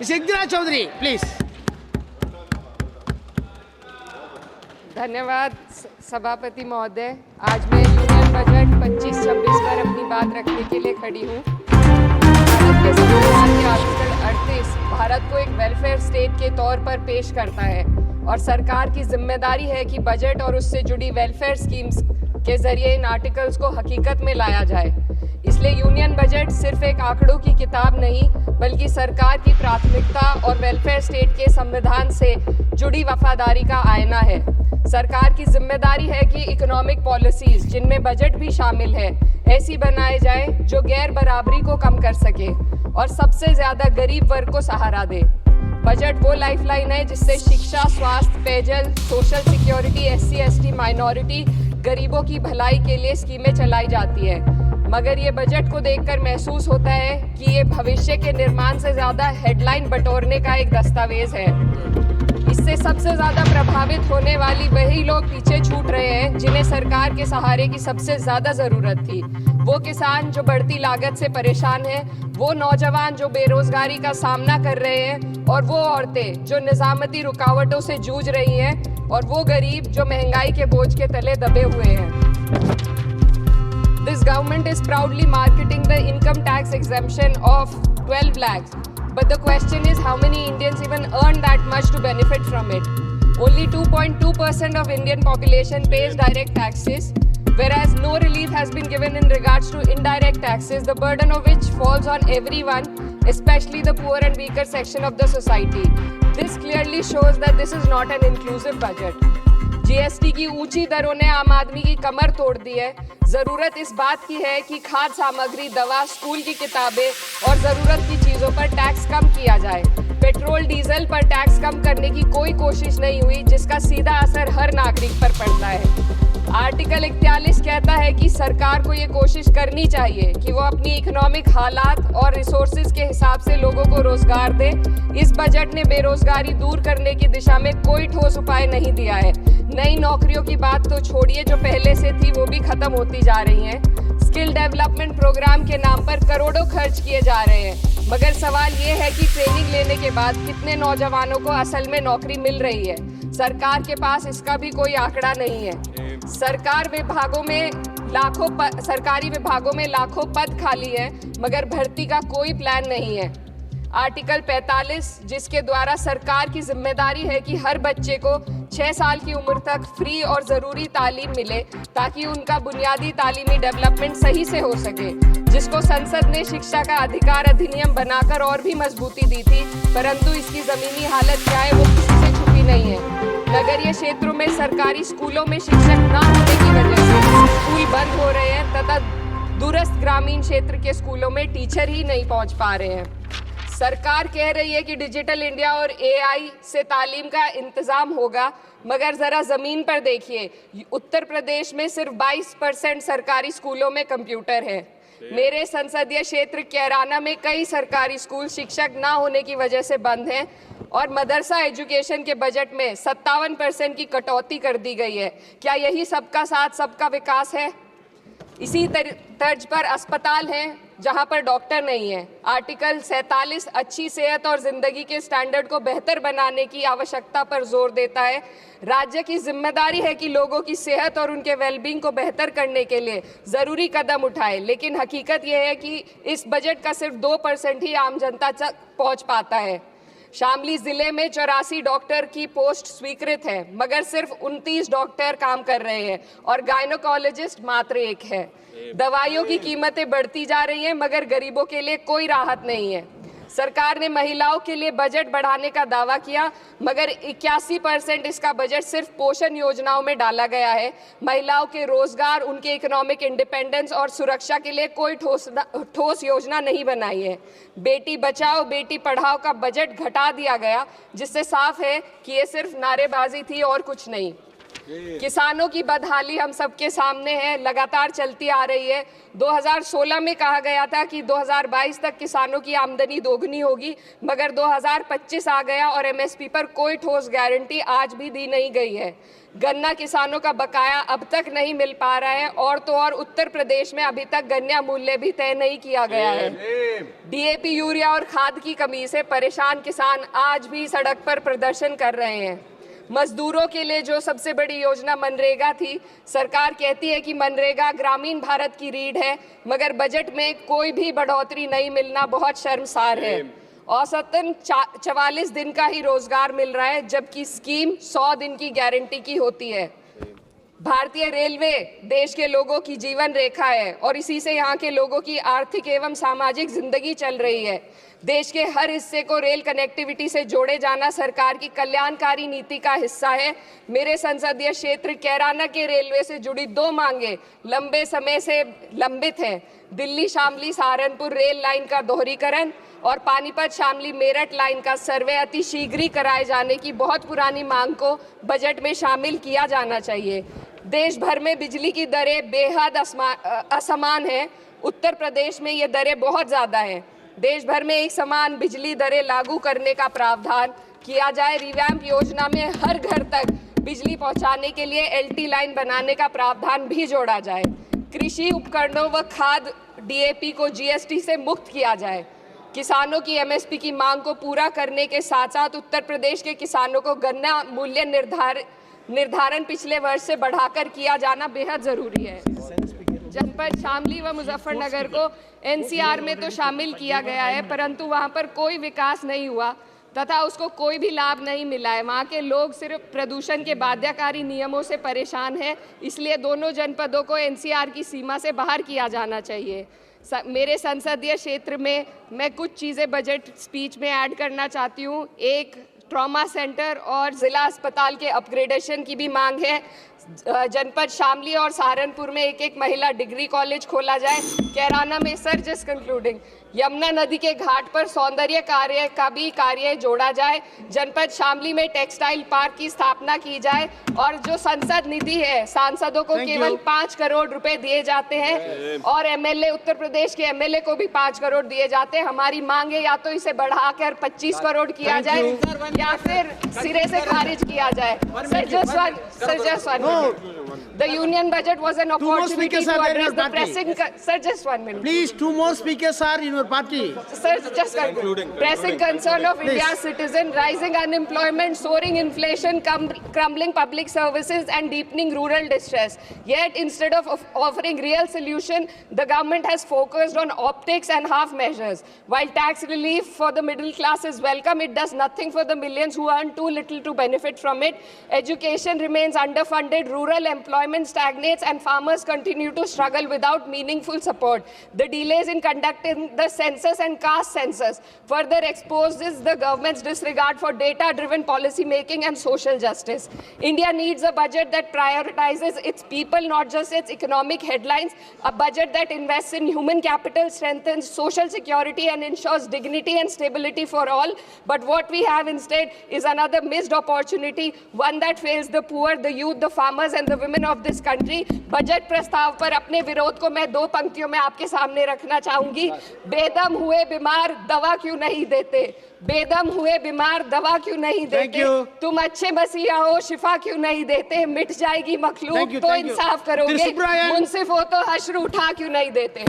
Siddharaj Chaudhary please. धन्यवाद सभापति महोदय। आज मैं यूनियन बजट 25-26 पर अपनी बात रखने के लिए खड़ी हूँ। भारत के संविधान के आर्टिकल 38 भारत को एक वेलफेयर स्टेट के तौर पर पेश करता है और सरकार की जिम्मेदारी है कि बजट और उससे जुड़ी वेलफेयर स्कीम्स के जरिए इन आर्टिकल्स को हकीकत में लाया जाए। इसलिए यूनियन बजट सिर्फ एक आंकड़ों की किताब नहीं, बल्कि सरकार की प्राथमिकता और वेलफेयर स्टेट के संविधान से जुड़ी वफादारी का आईना है। सरकार की जिम्मेदारी है कि इकोनॉमिक पॉलिसीज, जिनमें बजट भी शामिल है, ऐसी बनाए जाए जो गैर बराबरी को कम कर सके और सबसे ज्यादा गरीब वर्ग को सहारा दे। बजट वो लाइफलाइन है जिससे शिक्षा, स्वास्थ्य, पेयजल, सोशल सिक्योरिटी, SC/ST, माइनॉरिटी, गरीबों की भलाई के लिए स्कीमें चलाई जाती है। मगर ये बजट को देखकर महसूस होता है कि ये भविष्य के निर्माण से ज्यादा हेडलाइन बटोरने का एक दस्तावेज है। इससे सबसे ज्यादा प्रभावित होने वाली वही लोग पीछे छूट रहे हैं जिन्हें सरकार के सहारे की सबसे ज्यादा जरूरत थी। वो किसान जो बढ़ती लागत से परेशान हैं, वो नौजवान जो बेरोजगारी का सामना कर रहे हैं और वो औरतें जो निजामती रुकावटों से जूझ रही हैं और वो गरीब जो महंगाई के बोझ के तले दबे हुए हैं। This government is proudly marketing the income tax exemption of 12 lakhs. But the question is, how many Indians even earn that much to benefit from it? Only 2.2% of Indian population pays direct taxes, whereas no relief has been given in regards to indirect taxes, the burden of which falls on everyone, especially the poor and weaker section of the society. This clearly shows that this is not an inclusive budget. GST की ऊंची दरों ने आम आदमी की कमर तोड़ दी है। जरूरत इस बात की है कि खाद्य सामग्री, दवा, स्कूल की किताबें और जरूरत की चीजों पर टैक्स कम किया जाए। पेट्रोल, डीजल पर टैक्स कम करने की कोई कोशिश नहीं हुई, जिसका सीधा असर हर नागरिक पर पड़ता है। आर्टिकल 41 कहता है कि सरकार को ये कोशिश करनी चाहिए कि वो अपनी इकोनॉमिक हालात और रिसोर्सेज के हिसाब से लोगों को रोजगार दे। इस बजट ने बेरोजगारी दूर करने की दिशा में कोई ठोस उपाय नहीं दिया है। नई नौकरियों की बात तो छोड़िए, जो पहले से थी वो भी खत्म होती जा रही हैं। स्किल डेवलपमेंट प्रोग्राम के नाम पर करोड़ों खर्च किए जा रहे हैं, मगर सवाल ये है कि ट्रेनिंग लेने के बाद कितने नौजवानों को असल में नौकरी मिल रही है। सरकार के पास इसका भी कोई आंकड़ा नहीं है। सरकारी विभागों में लाखों पद खाली है, मगर भर्ती का कोई प्लान नहीं है। आर्टिकल 45, जिसके द्वारा सरकार की जिम्मेदारी है कि हर बच्चे को 6 साल की उम्र तक फ्री और ज़रूरी तालीम मिले ताकि उनका बुनियादी तालीमी डेवलपमेंट सही से हो सके, जिसको संसद ने शिक्षा का अधिकार अधिनियम बनाकर और भी मजबूती दी थी, परंतु इसकी ज़मीनी हालत क्या है वो किसी से छुपी नहीं है। नगरीय क्षेत्रों में सरकारी स्कूलों में शिक्षक न होने की वजह से स्कूल बंद हो रहे हैं तथा दूरस्थ ग्रामीण क्षेत्र के स्कूलों में टीचर ही नहीं पहुंच पा रहे हैं। सरकार कह रही है कि डिजिटल इंडिया और AI से तालीम का इंतजाम होगा, मगर ज़रा ज़मीन पर देखिए, उत्तर प्रदेश में सिर्फ 22% सरकारी स्कूलों में कंप्यूटर है। मेरे संसदीय क्षेत्र कैराना में कई सरकारी स्कूल शिक्षक ना होने की वजह से बंद हैं और मदरसा एजुकेशन के बजट में 57% की कटौती कर दी गई है। क्या यही सबका साथ सबका विकास है? इसी तर्ज पर अस्पताल हैं जहां पर डॉक्टर नहीं है। आर्टिकल 47 अच्छी सेहत और जिंदगी के स्टैंडर्ड को बेहतर बनाने की आवश्यकता पर जोर देता है। राज्य की जिम्मेदारी है कि लोगों की सेहत और उनके वेलबींग को बेहतर करने के लिए ज़रूरी कदम उठाए, लेकिन हकीकत यह है कि इस बजट का सिर्फ 2% ही आम जनता तक पहुंच पाता है। शामली जिले में 84 डॉक्टर की पोस्ट स्वीकृत है, मगर सिर्फ 29 डॉक्टर काम कर रहे हैं और गायनोकोलॉजिस्ट मात्र 1 है। दवाइयों की कीमतें बढ़ती जा रही हैं, मगर गरीबों के लिए कोई राहत नहीं है। सरकार ने महिलाओं के लिए बजट बढ़ाने का दावा किया, मगर 81% इसका बजट सिर्फ पोषण योजनाओं में डाला गया है। महिलाओं के रोजगार, उनके इकोनॉमिक इंडिपेंडेंस और सुरक्षा के लिए कोई ठोस योजना नहीं बनाई है। बेटी बचाओ बेटी पढ़ाओ का बजट घटा दिया गया, जिससे साफ है कि ये सिर्फ नारेबाजी थी और कुछ नहीं। किसानों की बदहाली हम सबके सामने है, लगातार चलती आ रही है। 2016 में कहा गया था कि 2022 तक किसानों की आमदनी दोगुनी होगी, मगर 2025 आ गया और एमएसपी पर कोई ठोस गारंटी आज भी दी नहीं गई है। गन्ना किसानों का बकाया अब तक नहीं मिल पा रहा है और तो और उत्तर प्रदेश में अभी तक गन्ना मूल्य भी तय नहीं किया गया है। डीएपी, यूरिया और खाद की कमी से परेशान किसान आज भी सड़क पर प्रदर्शन कर रहे हैं। मजदूरों के लिए जो सबसे बड़ी योजना मनरेगा थी, सरकार कहती है कि मनरेगा ग्रामीण भारत की रीढ़ है, मगर बजट में कोई भी बढ़ोतरी नहीं मिलना बहुत शर्मसार है। औसतन 44 दिन का ही रोजगार मिल रहा है, जबकि स्कीम 100 दिन की गारंटी की होती है। भारतीय रेलवे देश के लोगों की जीवन रेखा है और इसी से यहाँ के लोगों की आर्थिक एवं सामाजिक जिंदगी चल रही है। देश के हर हिस्से को रेल कनेक्टिविटी से जोड़े जाना सरकार की कल्याणकारी नीति का हिस्सा है। मेरे संसदीय क्षेत्र कैराना के रेलवे से जुड़ी 2 मांगे लंबे समय से लंबित हैं। दिल्ली शामली सहारनपुर रेल लाइन का दोहरीकरण और पानीपत शामली मेरठ लाइन का सर्वे अति शीघ्र कराए जाने की बहुत पुरानी मांग को बजट में शामिल किया जाना चाहिए। देश भर में बिजली की दरें बेहद असमान हैं। उत्तर प्रदेश में ये दरें बहुत ज़्यादा हैं। देश भर में एक समान बिजली दरें लागू करने का प्रावधान किया जाए। रिवैम्प योजना में हर घर तक बिजली पहुंचाने के लिए एलटी लाइन बनाने का प्रावधान भी जोड़ा जाए। कृषि उपकरणों व खाद डीएपी को जीएसटी से मुक्त किया जाए। किसानों की एमएसपी की मांग को पूरा करने के साथ साथ उत्तर प्रदेश के किसानों को गन्ना मूल्य निर्धारण पिछले वर्ष से बढ़ाकर किया जाना बेहद जरूरी है। जनपद शामली व मुजफ्फरनगर को एनसीआर में तो शामिल किया गया है, परंतु वहां पर कोई विकास नहीं हुआ तथा उसको कोई भी लाभ नहीं मिला है। वहाँ के लोग सिर्फ प्रदूषण के बाध्यकारी नियमों से परेशान हैं, इसलिए दोनों जनपदों को एनसीआर की सीमा से बाहर किया जाना चाहिए। मेरे संसदीय क्षेत्र में मैं कुछ चीज़ें बजट स्पीच में ऐड करना चाहती हूँ। एक, ट्रॉमा सेंटर और ज़िला अस्पताल के अपग्रेडेशन की भी मांग है। जनपद शामली और सहारनपुर में एक महिला डिग्री कॉलेज खोला जाए। कैराना में सर जस्ट कंक्लूडिंग, यमुना नदी के घाट पर सौंदर्य कार्य का भी कार्य जोड़ा जाए। जनपद शामली में टेक्सटाइल पार्क की स्थापना की जाए और जो संसद निधि है, सांसदों को केवल 5 करोड़ रुपए दिए जाते हैं और एमएलए, उत्तर प्रदेश के एमएलए को भी 5 करोड़ दिए जाते हैं। हमारी मांग है या तो इसे बढ़ाकर 25 करोड़ किया जाए या फिर सिरे से खारिज किया जाए। Sir just one The union budget was an opportunity to address the pressing. Sir, just 1 minute. Please, 2 more speakers are in your party. Sir, just concluding. Pressing concern of India's citizen, rising unemployment, soaring inflation, crumbling public services, and deepening rural distress. Yet, instead of offering real solution, the government has focused on optics and half measures. While tax relief for the middle class is welcome, it does nothing for the millions who earn too little to benefit from it. Education remains underfunded. Rural employment stagnates and farmers continue to struggle without meaningful support. The delays in conducting the census and caste census further exposes the government's disregard for data-driven policy making and social justice. India needs a budget that prioritizes its people, not just its economic headlines, a budget that invests in human capital, strengthens social security and ensures dignity and stability for all. But what we have instead is another missed opportunity, one that fails the poor, the youth, the farmers and the women of this country. Budget प्रस्ताव पर अपने विरोध को मैं 2 पंक्तियों में आपके सामने रखना चाहूंगी। बेदम हुए बीमार दवा क्यों नहीं देते? बेदम हुए बीमार दवा क्यों नहीं देते? तुम अच्छे मसीहा हो, शिफा क्यों नहीं देते? मिट जाएगी मखलूक तो इंसाफ करोगे, मुंसिफ हो तो हश्र उठा क्यों नहीं देते?